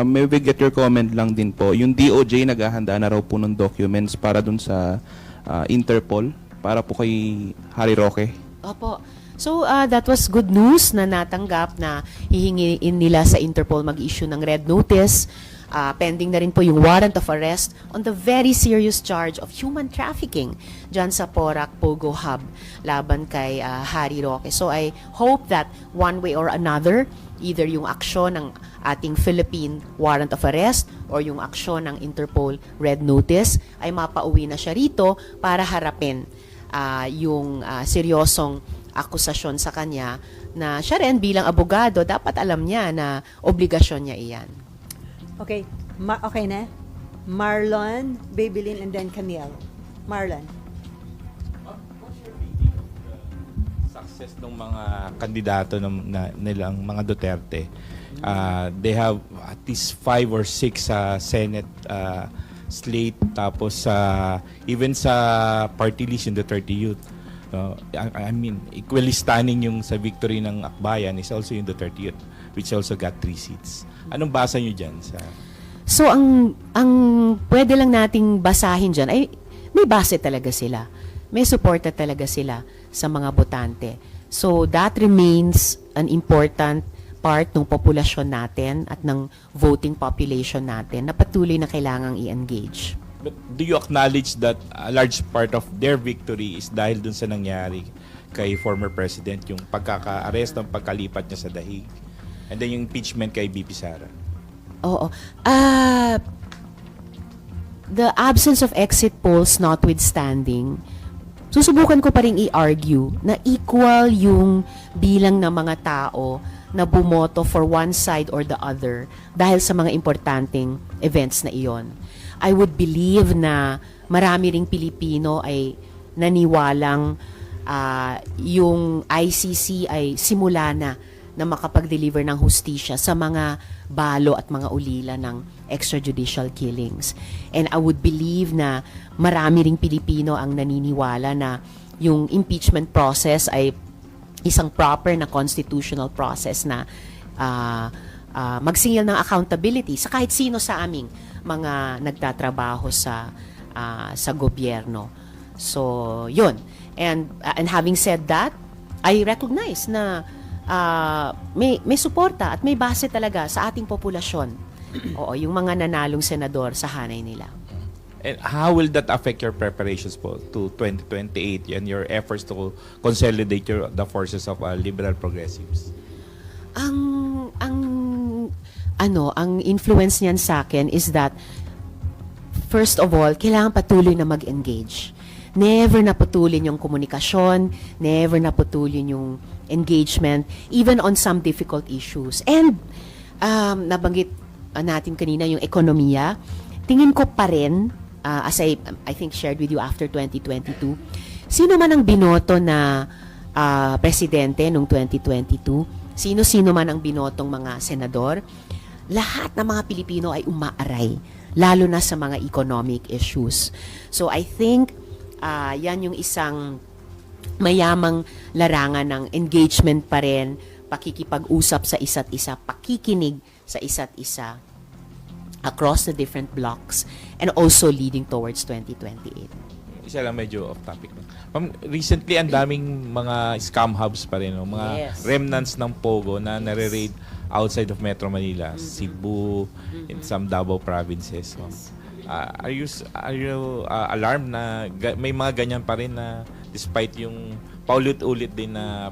may we get your comment lang din po. Yung DOJ naghahanda na raw po ng documents para dun sa Interpol, para po kay Harry Roque. Opo. So, that was good news na natanggap na hihingiin nila sa Interpol mag-issue ng red notice. Pending na rin po yung warrant of arrest on the very serious charge of human trafficking dyan sa Porac Pogo Hub laban kay Harry Roque. So I hope that one way or another, either yung aksyon ng ating Philippine warrant of arrest or yung aksyon ng Interpol red notice ay mapauwi na siya rito para harapin yung seryosong akusasyon sa kanya na siya rin bilang abogado, dapat alam niya na obligasyon niya iyan. Okay, okay na? Marlon, Babylin, and then Camille. Marlon. What's your reading of the success ng mga kandidato nilang mga Duterte? They have at least 5 or 6 Senate slate, tapos even sa party list yung Duterte Youth. I mean, equally stunning yung sa victory ng Akbayan is also yung Duterte Youth, which also got 3 seats. Anong basa nyo dyan? So, ang pwede lang nating basahin dyan ay may base talaga sila. May suporta talaga sila sa mga botante. So, that remains an important part ng populasyon natin at ng voting population natin na patuloy na kailangang i-engage. But do you acknowledge that a large part of their victory is dahil dun sa nangyari kay former president, yung pagkaka-arrest ng pagkalipat niya sa dahig? And then yung impeachment kay BP Sara. Oo. The absence of exit polls notwithstanding, susubukan ko pa rin i-argue na equal yung bilang ng mga tao na bumoto for one side or the other dahil sa mga importanteng events na iyon. I would believe na marami ring Pilipino ay naniwalang yung ICC ay simula na makapag-deliver ng hustisya sa mga balo at mga ulila ng extrajudicial killings. And I would believe na marami ring Pilipino ang naniniwala na yung impeachment process ay isang proper na constitutional process na magsingil ng accountability sa kahit sino sa aming mga nagtatrabaho sa gobyerno. So, yun. And having said that, I recognize na may suporta at may base talaga sa ating populasyon. Oo, yung mga nanalong senador sa hanay nila. And how will that affect your preparations po to 2028 and your efforts to consolidate the forces of liberal progressives? Ang influence niyan sa akin is that first of all, kailangan patuloy na mag-engage. Never na putulin yung komunikasyon, never na putulin yung engagement, even on some difficult issues. And nabanggit natin kanina yung ekonomiya. Tingin ko pa rin, as I think shared with you after 2022, sino man ang binoto na presidente noong 2022, sino-sino man ang binotong mga senador, lahat ng mga Pilipino ay umaaray, lalo na sa mga economic issues. So I think yan yung isang mayamang larangan ng engagement pa rin, pakikipag-usap sa isa't isa, pakikinig sa isa't isa across the different blocks and also leading towards 2028. Isa lang medyo off topic. Ma'am, recently ang daming mga scam hubs pa rin, no? Mga Yes. remnants ng Pogo na nare-raid outside of Metro Manila, Cebu, in some Davao provinces. So, are you alarmed na may mga ganyan pa rin na despite yung paulit-ulit din na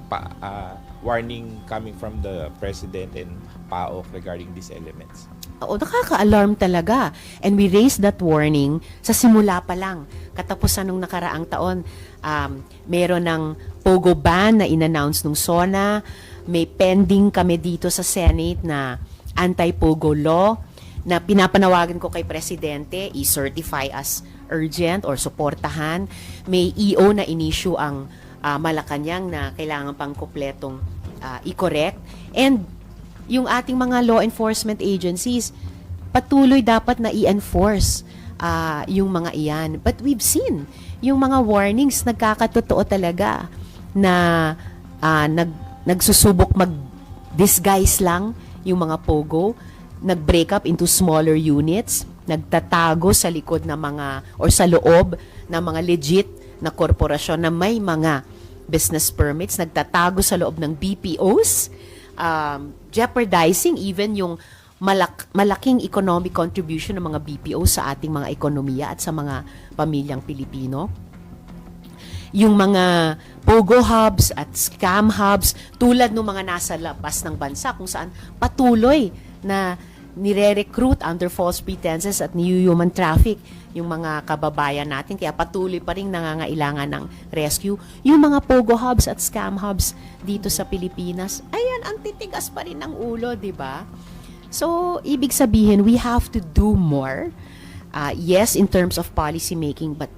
warning coming from the President and PAOK regarding these elements? Oo, nakaka-alarm talaga. And we raised that warning sa simula pa lang. Katapusan nung nakaraang taon, meron ng Pogo ban na in-announce nung SONA. May pending kami dito sa Senate na anti-Pogo law na pinapanawagan ko kay Presidente, i-certify as urgent or suportahan. May EO na in-issue ang Malacanang na kailangan pang kupletong i-correct. And yung ating mga law enforcement agencies, patuloy dapat na i-enforce yung mga iyan. But we've seen yung mga warnings nagkakatotoo talaga na nagsusubok mag-disguise lang yung mga Pogo, nag-break up into smaller units, nagtatago sa likod ng mga or sa loob ng mga legit na korporasyon na may mga business permits, nagtatago sa loob ng BPOs, jeopardizing even yung malaking economic contribution ng mga BPO sa ating mga ekonomiya at sa mga pamilyang Pilipino. Yung mga Pogo hubs at scam hubs tulad ng mga nasa labas ng bansa kung saan patuloy na nire-recruit under false pretenses at human traffic yung mga kababayan natin, kaya patuloy pa rin nangangailangan ng rescue. Yung mga Pogo hubs at scam hubs dito sa Pilipinas, ayan, ang titigas pa rin ng ulo, di ba? So, ibig sabihin, we have to do more. Yes, in terms of policy making, but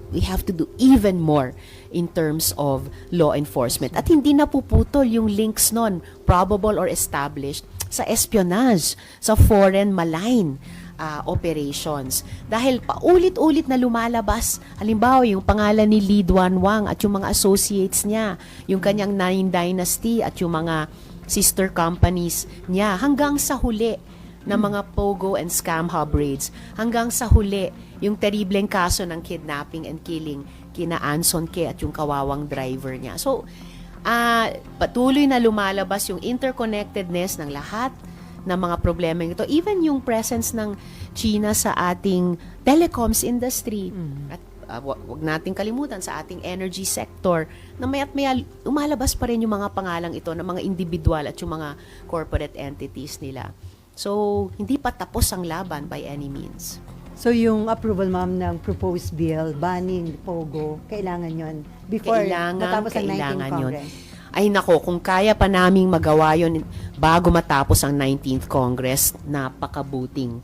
we have to do even more in terms of law enforcement. At hindi napuputol yung links nun, probable or established, sa espionage, sa foreign malign operations. Dahil paulit-ulit na lumalabas, halimbawa yung pangalan ni Lee Duan Wang at yung mga associates niya, yung kanyang Nine Dynasty at yung mga sister companies niya, hanggang sa huli ng mga Pogo and scam hub raids, hanggang sa huli yung terribleng kaso ng kidnapping and killing kina Anson Ke at yung kawawang driver niya. So, patuloy na lumalabas yung interconnectedness ng lahat ng mga problema ito. Even yung presence ng China sa ating telecoms industry. At wag nating kalimutan sa ating energy sector na maya't maya umalabas pa rin yung mga pangalang ito ng mga individual at yung mga corporate entities nila. So, hindi pa tapos ang laban by any means. So yung approval, ma'am, ng proposed bill banning Pogo, kailangan yon before matapos ang 19th yun. Congress? ay nako, kung kaya pa naming magawa yun bago matapos ang 19th Congress, napakabuting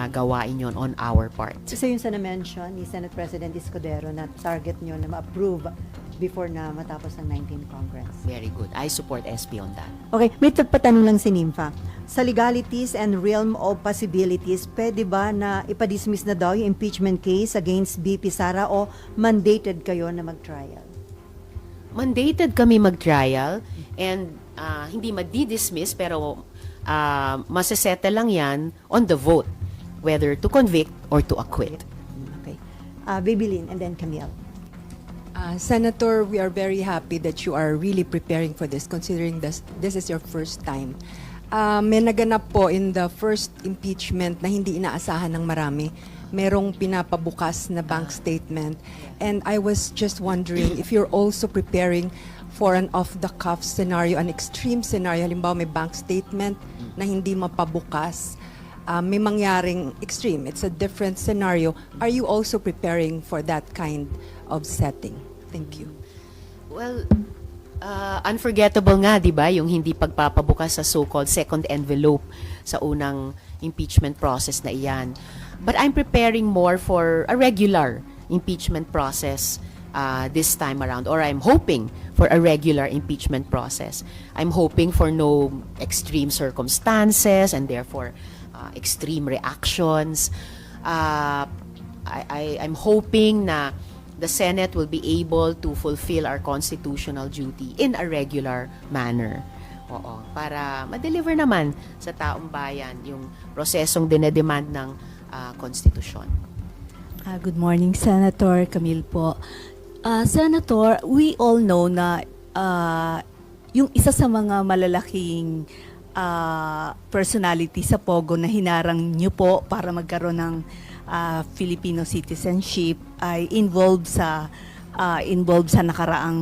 gawain yon on our part. Isa yun sa na-mention ni Senate President Escudero na target nyo na ma-approve before na matapos ang 19th Congress. Very good. I support SP on that. Okay, may tagpatanong lang si Nympha. Sa legalities and realm of possibilities, pwede ba na ipadismiss na daw yung impeachment case against BP Sara o mandated kayo na mag-trial? Mandated kami mag-trial and hindi madi-dismiss pero masasettle lang yan on the vote, whether to convict or to acquit. Okay. Baby Lynn and then Camille. Senator, we are very happy that you are really preparing for this, considering this is your first time. May naganap po in the first impeachment na hindi inaasahan ng marami. Merong pinapabukas na bank statement. And I was just wondering if you're also preparing for an off-the-cuff scenario, an extreme scenario. Halimbawa, may bank statement na hindi mapabukas. May mangyaring extreme. It's a different scenario. Are you also preparing for that kind of setting? Thank you. Well, unforgettable nga, di ba, yung hindi pagpapabukas sa so-called second envelope sa unang impeachment process na iyan. But I'm preparing more for a regular impeachment process this time around, or I'm hoping for a regular impeachment process. I'm hoping for no extreme circumstances and therefore extreme reactions. I'm hoping na the Senate will be able to fulfill our constitutional duty in a regular manner. Oo, para ma-deliver naman sa taong bayan yung prosesong dinedemand ng konstitusyon. Good morning, Senator Camille po. Senator, we all know na yung isa sa mga malalaking personality sa Pogo na hinarang nyo po para magkaroon ng Filipino citizenship ay involved sa nakaraang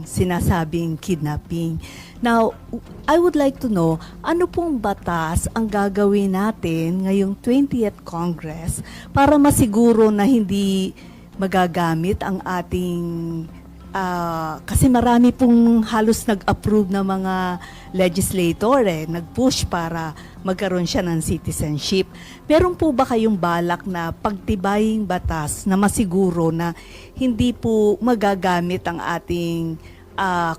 sinasabing kidnapping. Now, I would like to know, ano pong batas ang gagawin natin ngayong 20th Congress para masiguro na hindi magagamit ang ating kasi marami pong halos nag-approve na mga legislator nag-push para magkaroon siya ng citizenship. Meron po ba kayong balak na pagtibaying batas na masiguro na hindi po magagamit ang ating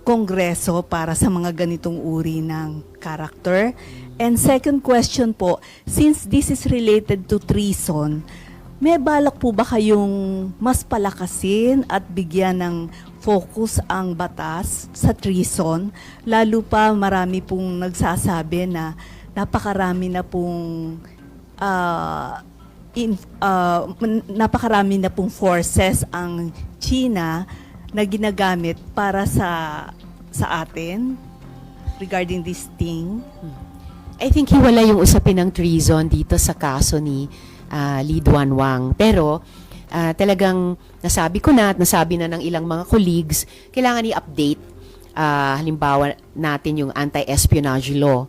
kongreso para sa mga ganitong uri ng character? And second question po, since this is related to treason, may balak po ba kayong mas palakasin at bigyan ng focus ang batas sa treason? Lalo pa marami pong nagsasabi na napakarami na pong forces ang China na ginagamit para sa atin regarding this thing. I think hiwala yung usapin ng treason dito sa kaso ni Lee Duan Wang. Pero talagang nasabi ko na at nasabi na ng ilang mga colleagues, kailangan i-update halimbawa natin yung anti-espionage law.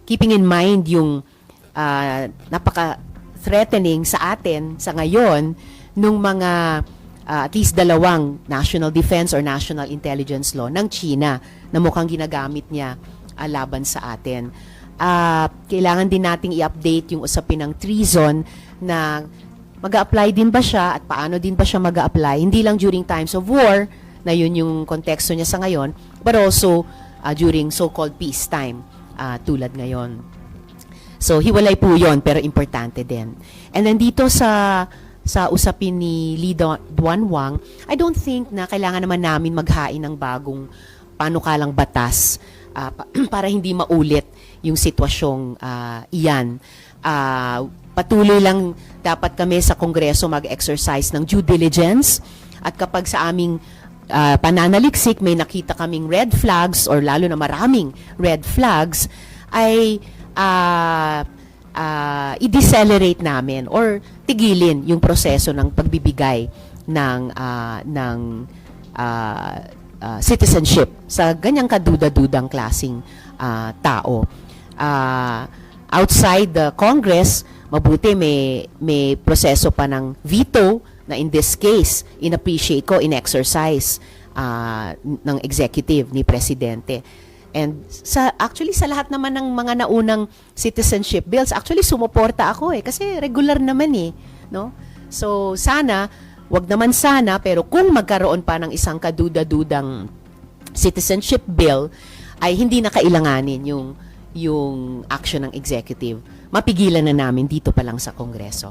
Keeping in mind yung napaka-threatening sa atin sa ngayon nung mga at least dalawang national defense or national intelligence law ng China na mukhang ginagamit niya laban sa atin. Kailangan din nating i-update yung usapin ng treason na mag-a-apply din ba siya at paano din ba siya mag-a-apply, hindi lang during times of war, na yun yung konteksto niya sa ngayon, but also during so-called peacetime tulad ngayon. So, hiwalay po yun, pero importante din. And then dito sa usapin ni Lee Duan Wang, I don't think na kailangan naman namin maghain ng bagong panukalang batas para hindi maulit yung sitwasyong iyan. Patuloy lang dapat kami sa Kongreso mag-exercise ng due diligence at kapag sa aming pananaliksik may nakita kaming red flags or lalo na maraming red flags ay i-decelerate namin or tigilin yung proseso ng pagbibigay ng citizenship sa ganyang kaduda-dudang klaseng tao. Outside the Congress, mabuti may proseso pa ng veto na in this case, in-appreciate ko, in-exercise ng executive ni presidente. And actually sa lahat naman ng mga naunang citizenship bills, actually sumuporta ako kasi regular naman no? So sana, wag naman sana, pero kung magkaroon pa ng isang kaduda-dudang citizenship bill, ay hindi na kailanganin yung action ng executive. Mapigilan na namin dito pa lang sa Kongreso.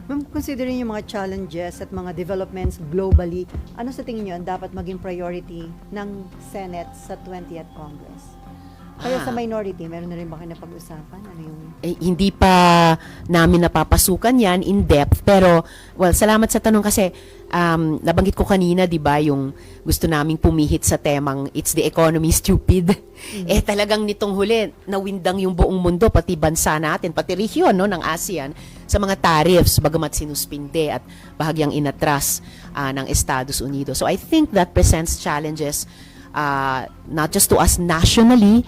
Ma'am, considering yung mga challenges at mga developments globally, ano sa tingin nyo ang dapat maging priority ng Senate sa 20th Congress? Kaya sa minority, meron na rin ba kayo napag-usapan? Ano yung... Hindi pa namin napapasukan yan in depth, pero well, salamat sa tanong kasi nabanggit ko kanina, di ba, yung gusto naming pumihit sa temang It's the Economy, Stupid. Talagang nitong huli, nawindang yung buong mundo, pati bansa natin, pati rehiyon ng ASEAN, sa mga tariffs, bagamat sinuspinde at bahagyang inatras ng Estados Unidos. So I think that presents challenges not just to us nationally,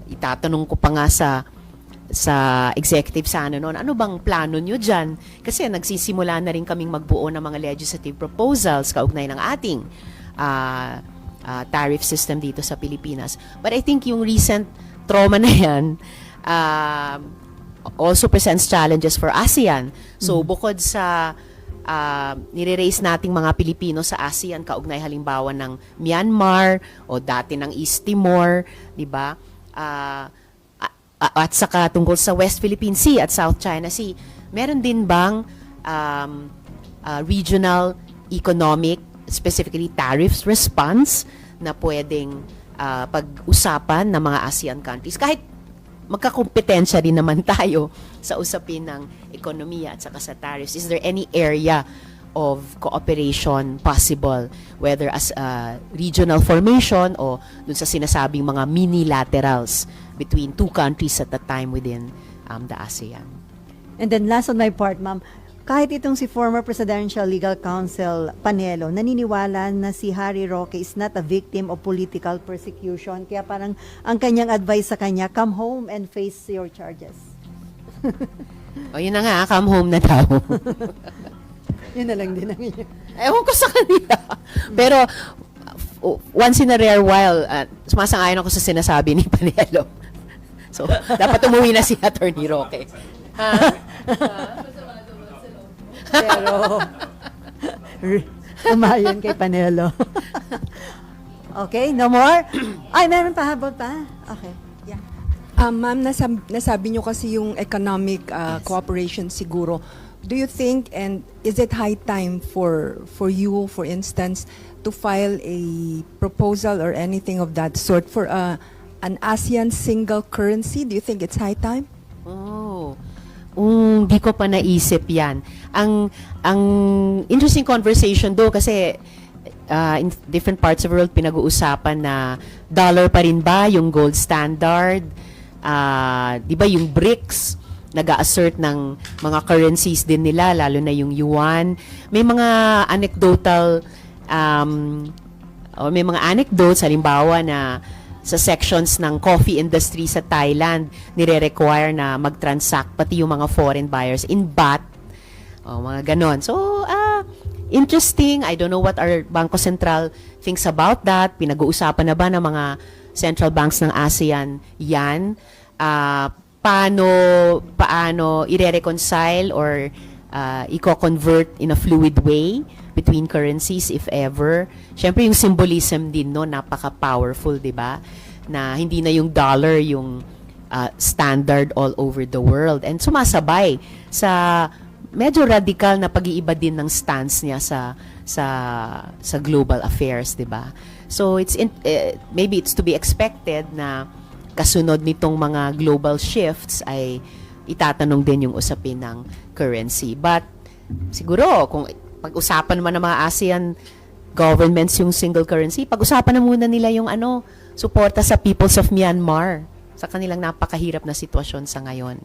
itatanong ko pa nga sa executive sana noon, ano bang plano nyo dyan? Kasi nagsisimula na rin kaming magbuo ng mga legislative proposals kaugnay ng ating tariff system dito sa Pilipinas. But I think yung recent trauma na yan also presents challenges for ASEAN. So bukod sa nire-raise nating mga Pilipino sa ASEAN kaugnay halimbawa ng Myanmar o dati ng East Timor, di ba? At saka tungkol sa West Philippine Sea at South China Sea, meron din bang regional economic, specifically tariffs response na pwedeng pag-usapan ng mga ASEAN countries? Kahit magkakompetensya din naman tayo sa usapin ng ekonomiya at saka sa tariffs. Is there any area of cooperation possible, whether as a regional formation o dun sa sinasabing mga mini-laterals between two countries at a time within the ASEAN? And then last on my part, ma'am, kahit itong si former Presidential Legal Counsel Panelo, naniniwala na si Harry Roque is not a victim of political persecution. Kaya parang ang kanyang advice sa kanya, come home and face your charges. O yun na nga, come home na daw. Yun na lang din ang inyo. Ewan ko sa kanila. Pero once in a rare while, sumasang-ayon ako sa sinasabi ni Panelo. So, dapat umuwi na si Attorney Roque. Pero, umayon kay Panelo. Okay, no more? Ay, meron pa, habol pa? Okay, yeah. Ma'am, nasabi nyo kasi yung economic cooperation siguro. Do you think, and is it high time for you, for instance, to file a proposal or anything of that sort for an ASEAN single currency? Do you think it's high time? Di ko pa naisip yan. Ang interesting conversation do kasi in different parts of the world pinag-uusapan na dollar pa rin ba yung gold standard? Di ba yung BRICS nag-assert ng mga currencies din nila, lalo na yung yuan. May mga anecdotal may mga anecdotes, halimbawa na sa sections ng coffee industry sa Thailand, nire-require na mag-transact pati yung mga foreign buyers in baht. Mga ganon. So, interesting. I don't know what our Bangko Sentral thinks about that. Pinag-uusapan na ba ng mga central banks ng ASEAN yan? Paano i-reconcile or i-convert in a fluid way between currencies if ever. Siyempre yung symbolism din napaka-powerful, 'di ba? Na hindi na yung dollar yung standard all over the world and sumasabay sa medyo radical na pag-iiba din ng stance niya sa global affairs, 'di ba? So maybe it's to be expected na kasunod nitong mga global shifts ay itatanong din yung usapin ng currency. But siguro kung pag-usapan naman ng mga ASEAN governments yung single currency, pag-usapan na muna nila yung suporta sa peoples of Myanmar sa kanilang napakahirap na sitwasyon sa ngayon.